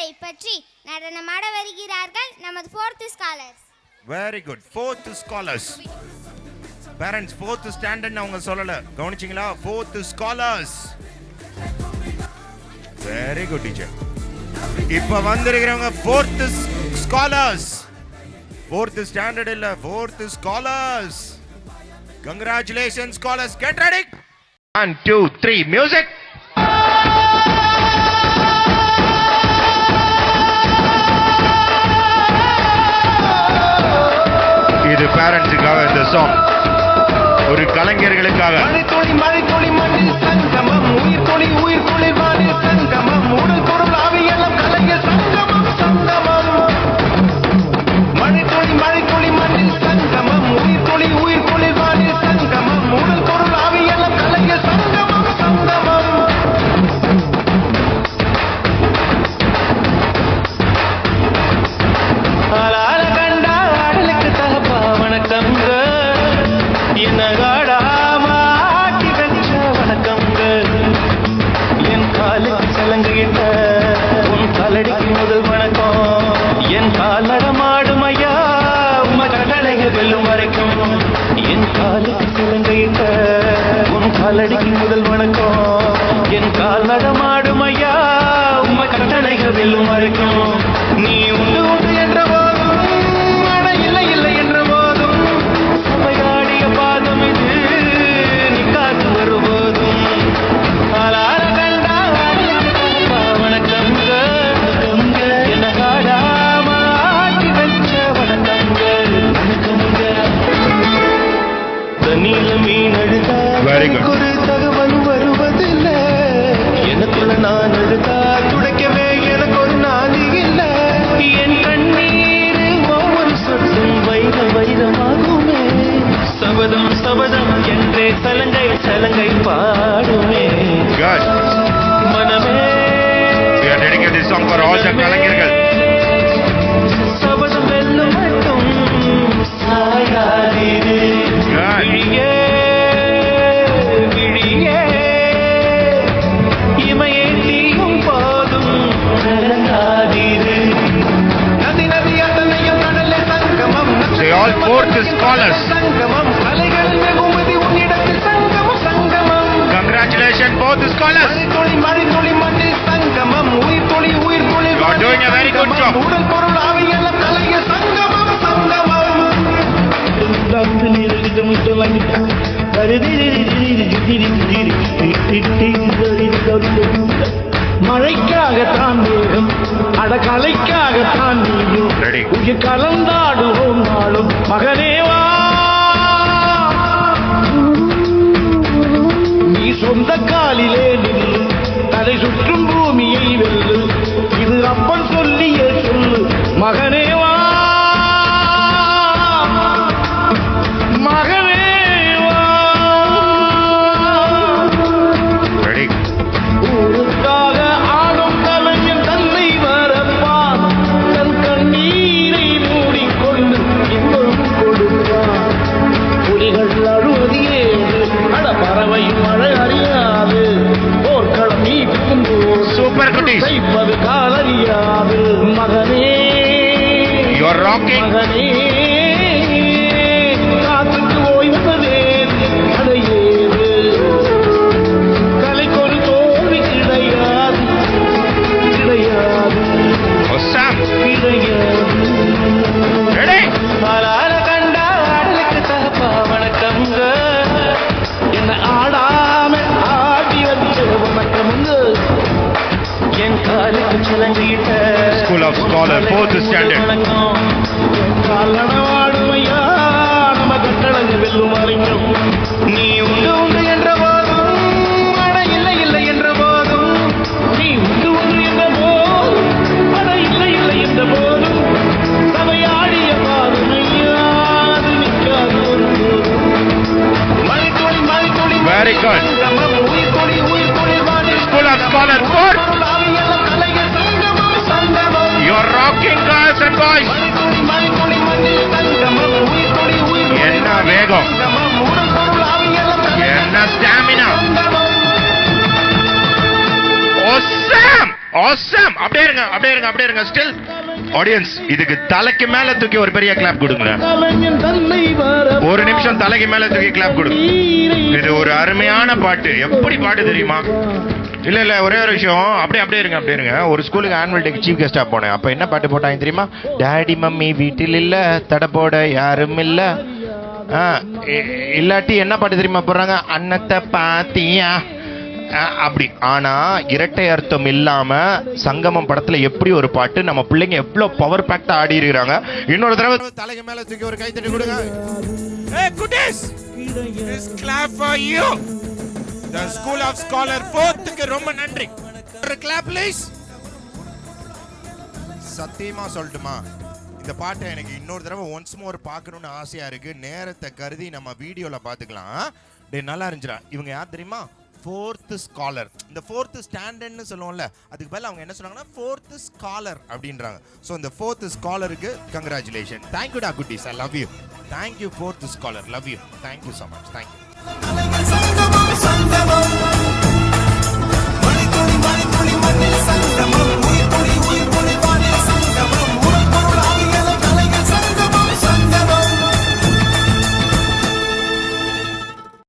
கலைகளை பற்றி நடனமாட வருகிறார்கள் நமது 4th scholars. Very good. 4th scholars. Parents 4th standard அவங்க சொல்லல, கவனிச்சீங்களா? 4th scholars. Very good teacher. இப்ப வந்திருக்கிறவங்க 4th ஸ்காலர்ஸ். 4th ஸ்டாண்டர்ட் இல்ல, 4th scholars. Congratulations scholars, get ready. 1 2 3 music. இது பேரண்ட்ஸுக்காக இந்த சாங், ஒரு கலைஞர்களுக்காக. மழை துளி மண்ணில் சங்கமம், உயிர் துளி வானில் சங்கமம், உடல் பொருள் ஆவியெல்லாம் கலைய சங்கமம் சங்கமம். மழை துளி மண்ணில் சங்கமம், உயிர் துளி வானில் சங்கமம், உடல் பொருள் ஆவியெல்லாம் கலைய சங்கமம் சங்கமம். ஆளால கண்டா ஆடலுக்கு தகப்பா வணக்கங்க, என்ன காடாம ஆட்டி வச்ச வணக்கங்க. என் காலுக்கு சலங்குகிட்ட உன் காலடிக்கு முதல் வணக்கம். என் கால் நடமாடும் ஐயா உம்ம கடலைக வெல்லும் வரைக்கும். என் காலுக்கு சலங்குகிட்ட உன் காலடிக்கு முதல் வணக்கம். என் கால் நடமாடும் ஐயா உம்ம கடலைக வெல்லும் வரைக்கும். நீ உண்டு உண்டு என்ற போதும் மழை இல்லை இல்லை என்ற போதும் சபையாடிய பாதம் இது நீ காத்து வரும்போதும். ஆளார கண்டா வணக்கங்க, என்ன காடாம ஆட்டி வச்ச வணக்கங்க வணக்கங்க. தண்ணியில மீன் அழுதா ஒரு தகவல் வருவதில்லை, எனக்குள்ள நான் அழுதா துடைக்கவே எனக்கு ஒரு நாளி இல்லை. என் கண்ணீர் ஒவ்வொரு சொட்டும் வைரமாகுமே, சபதம் என்றே சலங்கை பாடுமே. மனமே கலைஞர்கள் சபதம் வெல்லும் மட்டும் சாயாதீரு. விழியே இமையை தீயும் போதும் நடந்தாதீரு. நதி அத்தனையும் கடலே சங்கமம். They all 4th scholars. சங்கமம் அலைகள் வெகுமதி உன்னிடத்தில் சங்கமம் சங்கமம். Congratulations 4th scholars. மழை துளி மண்ணில் சங்கமம், உயிர் துளி You are doing a very good job. உடல் பொருள் ஆவியெல்லாம் கலைய சங்கமம் சங்கமம். மழைக்காகத்தான் வேகம் அடகலைக்காகத்தான் நீயும் Ready. உயிர் கலந்தாடுவோம் நாளும் மகனேவா. நீ சொந்த காலிலே நின்று தலை சுற்றும் பூமியை வெல்லு, இது அப்பன் சொல்லிய சொல்லு மகனேவா மகனேவா. Ready. ஊருக்காக ஆடும் கலைஞன் தன்னை வரப்பான், தன் கண்ணீரை மூடிக்கொண்டு இன்பம் கொடுப்பான். புலிகள் அழுவதியே அட பறவையும் மழை அறியாது, போர்க்களம் நீக்கும் Super goodies. செய்வது காலறியாது. மகனே You are rocking. மகனே காத்துக்கு ஓய்வதே அடையேது, கலைக்கொரு தோல்வி கிடையாது கிடையாது Awesome. கிடையாது. Ready. ஆளால கண்டா ஆடலுக்கு தகப்பா வணக்கங்க, என்ன ஆடாம ஆடி வந்து வணக்கமுங்க. என் காலுக்கு சலங்கிட்ட School of Scholar 4th standard. காலனவாடுமையா நம்ம கட்டளங்க வெல்லும் அறிஞம். நீ உண்டு என்ற போதும் மழை இல்லை இல்லை என்ற போதும். நீ உண்டு என்ற போதும் அட இல்லை என்ற போதும் சபையாடிய பாதுமையாது நிற்காது ஒருபோதும். மழை துளி Very good. சங்கமம், உயிர் துளி வானில் School of Scholar 4th. பொருள் ஆவியெல்லாம் கலைய சங்கமம் சங்கமம். You are rocking girls and boys. மழை துளி மண்ணில் சங்கமம், உயிர் துளி என்ன வேகம், சங்கமம், உடல் பொருள் ஆவியெல்லாம் கலைய என்ன ஸ்டாமினா. சங்கமம். Awesome. ஆசம். அப்படியே இருங்க. ஸ்டில் ஆடியன்ஸ், இதுக்கு தலைக்கு மேல தூக்கி ஒரு பெரிய கிளாப் கொடுங்க. ஒரு நிமிஷம் தலைக்கு மேல தூக்கி கிளாப் கொடுங்க. இது ஒரு அருமையான பாட்டு. எப்படி பாட்டு தெரியுமா? இல்ல ஒரே ஒரு விஷயம். அப்படியே இருங்க. ஒரு ஸ்கூலுக்கு ஆனுவல் டேக்கு சீஃப் கெஸ்டா போனேன். அப்ப என்ன பாட்டு போட்டாங்க தெரியுமா? டாடி மம்மி வீட்டில் இல்ல, தட போட யாரும் இல்ல. இல்லாட்டி என்ன பாட்டு தெரியுமா போடுறாங்க? அன்னத்தை பாத்தியா அப்படி. ஆனா இரட்டை அர்த்தம் இல்லாம சங்கமம் படத்துல எப்படி ஒரு பாட்டு, நம்ம பிள்ளைங்க எவ்வளவு பவர் பேக்டா ஆடி இருக்காங்க. இன்னொரு தடவை தலைக்கு மேல தூக்கி ஒரு கை தட்டி கொடுங்க. Hey goodies, this clap for you. The School of Scholar 4th க்கு ரொம்ப நன்றி. ஒரு clap please. சத்தியமா சொல்லட்டுமா, இந்த பாட்டை எனக்கு இன்னொரு தடவை ஒன்ஸ் மோர் பார்க்கணும்னு ஆசையா இருக்கு. நேரத்தை கருதி நம்ம வீடியோல பாத்துக்கலாம். டே நல்லா இருந்துச்சுடா. இவங்க யார் தெரியுமா? 4th scholar. இந்த 4th ஸ்டாண்டர்ட்னு சொல்லுவோம்ல, அதுக்கு பதிலா அவங்க என்ன சொன்னாங்கன்னா 4th ஸ்காலர் அப்படின்றாங்க. ஸோ இந்த 4th ஸ்காலருக்கு கங்க்ராச்சுலேஷன். தேங்க்யூ டா குட்டீஸ், I love you. Thank you 4th scholar, love you. Thank you so much. Thank you.